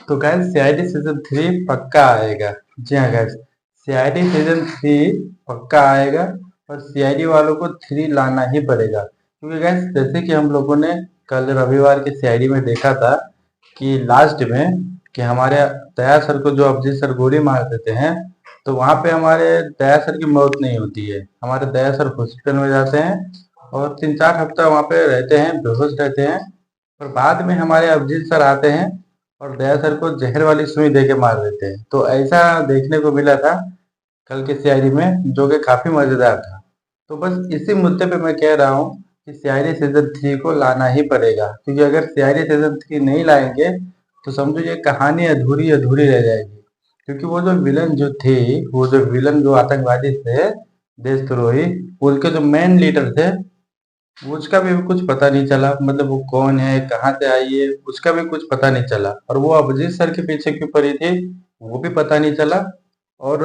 तो guys CID season 3 पक्का आएगा। जी हाँ गाइस, सीआईडी सीजन 3 पक्का आएगा और सीआईडी वालों को 3 लाना ही पड़ेगा, क्योंकि गाइस जैसे कि हम लोगों ने कल रविवार के सीआईडी में देखा था कि लास्ट में कि हमारे दया सर को जो अभिजीत सर गोली मार देते हैं, तो वहां पे हमारे दया सर की मौत नहीं होती है। हमारे दया सर हॉस्पिटल में जाते हैं और 3-4 हफ्ता वहां पे रहते हैं, बेहोश रहते हैं। और बाद में हमारे अभिजीत सर आते हैं और दया सर को जहर वाली सुई दे के मार देते हैं। तो ऐसा देखने को मिला था कल के सीआईडी में, जो कि काफी मजेदार था। तो बस इसी मुद्दे पे मैं कह रहा हूँ कि सीआईडी सीजन 3 को लाना ही पड़ेगा, क्योंकि अगर सीआईडी सीजन 3 नहीं लाएंगे तो समझो ये कहानी अधूरी अधूरी रह जाएगी। क्योंकि वो जो विलन जो थे, वो जो विलन जो आतंकवादी थे, देशद्रोही, उनके जो मेन लीडर थे, उसका भी कुछ पता नहीं चला। मतलब वो कौन है, कहाँ से आई है, उसका भी कुछ पता नहीं चला। और वो अभिजीत सर के पीछे क्यों पड़ी थी, वो भी पता नहीं चला। और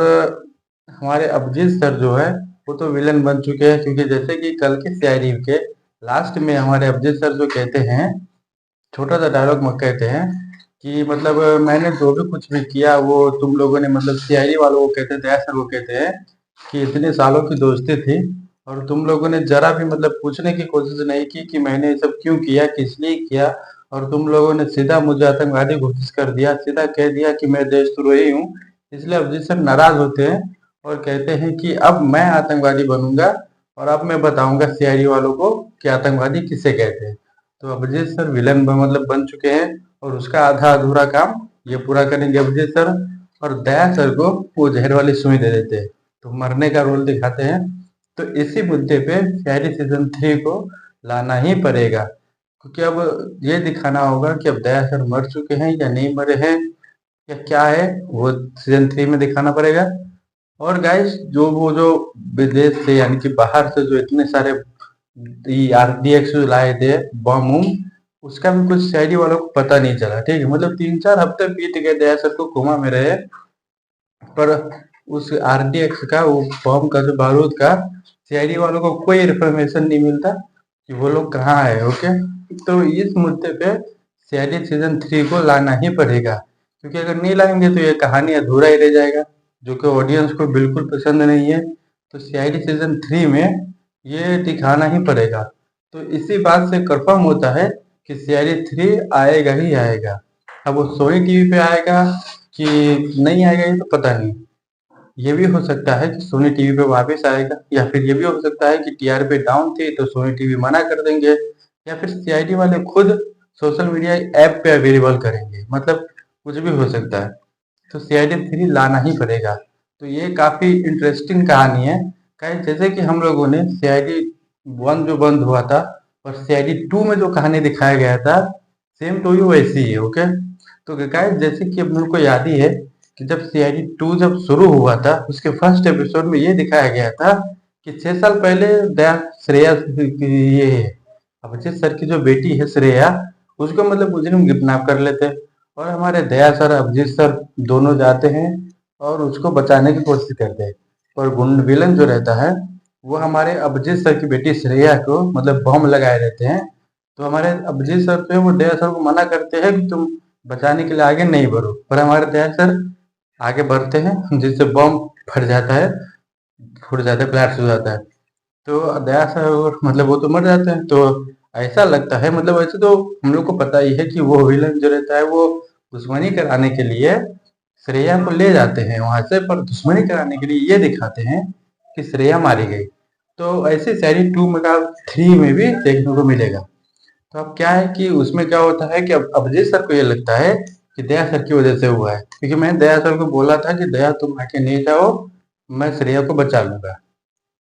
हमारे अभिजीत सर जो है वो तो विलन बन चुके हैं, क्योंकि जैसे कि कल के सीआईडी के लास्ट में हमारे अभिजीत सर जो कहते हैं, छोटा सा डायलॉग में कहते हैं कि मतलब मैंने जो भी कुछ भी किया वो तुम लोगों ने, मतलब सीआईडी वालों को कहते थे, ऐसा वो कहते हैं कि इतने सालों की दोस्ती थी और तुम लोगों ने जरा भी मतलब पूछने की कोशिश नहीं की कि मैंने ये सब क्यों किया, किस लिए किया। और तुम लोगों ने सीधा मुझे आतंकवादी घोषित कर दिया, सीधा कह दिया कि मैं देशद्रोही हूँ। इसलिए अभिजीत सर नाराज होते हैं और कहते हैं कि अब मैं आतंकवादी बनूंगा और अब मैं बताऊंगा सीआईडी वालों को कि आतंकवादी किसे कहते हैं। तो अभिजीत सर विलन मतलब बन चुके हैं और उसका आधा अधूरा काम ये पूरा करेंगे अभिजीत सर। और दया सर को वो जहर वाली सुई दे देते हैं, तो मरने का रोल दिखाते हैं। तो इसी मुद्दे पे शायरी सीजन 3 को लाना ही पड़ेगा, क्योंकि अब ये दिखाना होगा कि अब दया सर मर चुके हैं या नहीं मरे हैं या क्या है, वो सीजन 3 में दिखाना पड़ेगा। और गाइस जो विदेश से यानी कि बाहर से जो इतने सारे आरडीएक्स लाए थे बम उम, उसका भी कुछ सीआईडी वालों को पता नहीं चला। ठीक है, मतलब 3-4 हफ्ते बीत गए दया सर को कोमा में रहे, पर उस आरडीएक्स का, वो बम का, जो बारूद का, सीआईडी वालों को कोई इन्फॉर्मेशन नहीं मिलता कि वो लोग कहाँ है। ओके, तो इस मुद्दे पे सीआईडी सीजन 3 को लाना ही पड़ेगा, क्योंकि अगर नहीं लाएंगे तो ये कहानी अधूरा ही रह जाएगा, जो कि ऑडियंस को बिल्कुल पसंद नहीं है। तो सीआईडी सीजन 3 में ये दिखाना ही पड़ेगा। तो इसी बात से कंफर्म होता है कि सीआईडी 3 आएगा ही आएगा। अब वो सोनी टीवी पे आएगा कि नहीं आएगा ये तो पता नहीं। ये भी हो सकता है कि सोनी टीवी पे वापस आएगा, या फिर ये भी हो सकता है कि टीआरपी डाउन थी तो सोनी टीवी मना कर देंगे, या फिर सीआईडी वाले खुद सोशल मीडिया ऐप पे अवेलेबल करेंगे। मतलब कुछ भी हो सकता है। तो सीआईडी 3 लाना ही पड़ेगा। तो ये काफी इंटरेस्टिंग कहानी है। कहीं जैसे कि हम लोगों ने सीआईडी 1 जो बंद हुआ था और सीआईडी 2 में जो कहानी दिखाया गया था, सेम टू यू वैसी है। ओके, तो गाइस जैसे कि अब मेरे को याद ही है कि जब सीआईडी 2 जब शुरू हुआ था, उसके फर्स्ट एपिसोड में ये दिखाया गया था कि 6 साल पहले दया श्रेया ये अभिजीत सर की जो बेटी है श्रेया, उसको मतलब मुजरिम किडनैप कर लेते हैं। और हमारे दया सर अभिजीत सर दोनों जाते हैं और उसको बचाने की कोशिश करते हैं। और गुंड विलन जो रहता है वो हमारे अभिजीत सर की बेटी श्रेया को मतलब बम लगाए रहते हैं। तो हमारे अभिजीत सर जो है वो दया सर को मना करते हैं कि तुम बचाने के लिए आगे नहीं बढ़ो, पर हमारे दया सर आगे बढ़ते हैं, जिससे बम फट जाता है, फूट जाता है, ब्लास्ट हो जाता है। तो दया सर मतलब वो तो मर जाते हैं। तो ऐसा लगता है, मतलब वैसे तो हम लोग को पता ही है कि वो विलन जो रहता है वो दुश्मनी कराने के लिए श्रेया को ले जाते हैं वहां से, पर दुश्मनी कराने के लिए ये दिखाते हैं कि श्रेया मारी गई। तो ऐसे शायरी 2 में का 3 में भी देखने को मिलेगा। तो अब क्या है कि उसमें क्या होता है कि अब अभिजीत सर को ये लगता है कि दया सर की वजह से हुआ है, क्योंकि मैंने दया सर को बोला था कि दया तुम आके नहीं जाओ, मैं श्रेया को बचा लूंगा।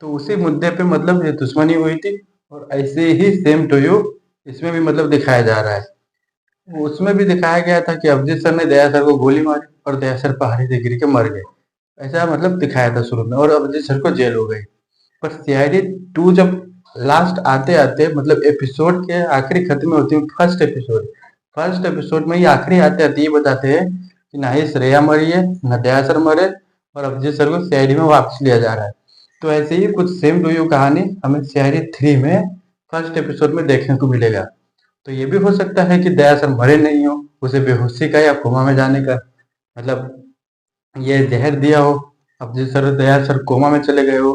तो उसी मुद्दे पे मतलब ये दुश्मनी हुई थी। और ऐसे ही सेम टू यू इसमें भी मतलब दिखाया जा रहा है। उसमें भी दिखाया गया था कि अभिजीत सर ने दया सर को गोली मारी और दया सर पहाड़ी से गिर के मर गए। ऐसा मतलब दिखाया था शुरू में, और अभिजीत सर को जेल हो गई। पर सीआईडी 2 जब लास्ट आते आते मतलब एपिसोड के आखिरी खत्म होती है, फर्स्ट एपिसोड में ही आखिरी आते आते ये बताते हैं कि ना ही श्रेया मरी है ना दया सर मरे, और अभिजीत सर को सीआईडी में वापस लिया जा रहा है। तो ऐसे ही कुछ सेम टू यू कहानी हमें सीआईडी 3 में फर्स्ट एपिसोड में देखने को मिलेगा। तो ये भी हो सकता है कि दया सर मरे नहीं हो, उसे बेहोशी का या कोमा में जाने का, मतलब ये जहर दिया हो, Abhijeet sir Dayal sir coma में चले गए हो,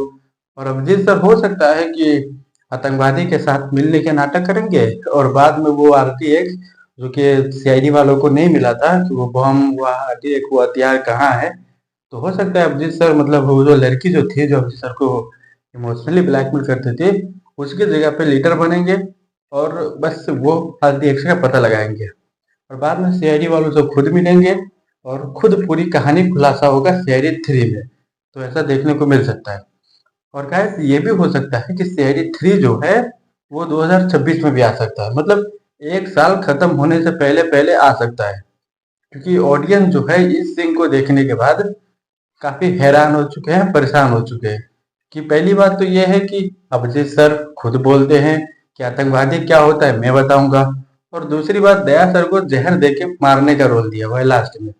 और अभिजीत सर हो सकता है कि आतंकवादी के साथ मिलने के नाटक करेंगे, और बाद में वो RTX जो कि CID वालों को नहीं मिला था कि वो बम हुआ RTX वो हथियार कहाँ है, तो हो सकता है अभिजीत सर मतलब वो जो लड़की जो थी जो अभिजीत सर को इमोशनली ब्लैकमेल करती थी उसकी जगह पे लीडर बनेंगे, और बस वो RTX का पता लगाएंगे, और बाद में CID वालों से खुद मिलेंगे और खुद पूरी कहानी खुलासा होगा CID 3 में। तो ऐसा देखने को मिल सकता है। और गाइस ये भी हो सकता है कि CID 3 जो है वो 2026 में भी आ सकता है, मतलब एक साल खत्म होने से पहले पहले आ सकता है, क्योंकि ऑडियंस जो है इस सीन को देखने के बाद काफी हैरान हो चुके हैं, परेशान हो चुके हैं। कि पहली बात तो ये है कि अभिजीत सर खुद बोलते हैं कि आतंकवादी क्या होता है मैं बताऊंगा, और दूसरी बात दया सर को जहर देके मारने का रोल दिया हुआ है लास्ट में।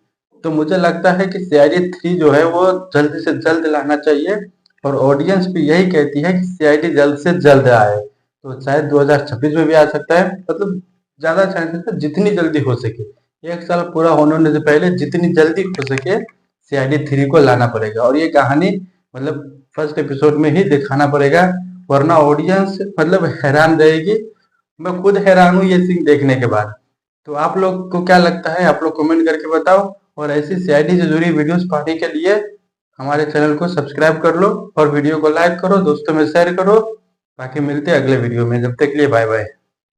तो मुझे लगता है कि CID 3 जो है वो जल्द से जल्द लाना चाहिए, और ऑडियंस भी यही कहती है कि CID जल्द से जल्द आए, तो शायद 2026 में भी आ सकता है, मतलब ज्यादा चांसेस है जितनी जल्दी हो सके, एक साल पूरा होने से पहले जितनी जल्दी हो सके CID 3 को लाना पड़ेगा, और ये कहानी मतलब फर्स्ट एपिसोड में ही दिखाना पड़ेगा, वरना ऑडियंस मतलब हैरान रहेगी। मैं खुद हैरान हूँ ये सीन देखने के बाद। तो आप लोग को क्या लगता है, आप लोग कमेंट करके बताओ, और ऐसी CID से जुड़ी वीडियोस पाने के लिए हमारे चैनल को सब्सक्राइब कर लो, और वीडियो को लाइक करो, दोस्तों में शेयर करो। बाकी मिलते हैं अगले वीडियो में, जब तक के लिए बाय बाय।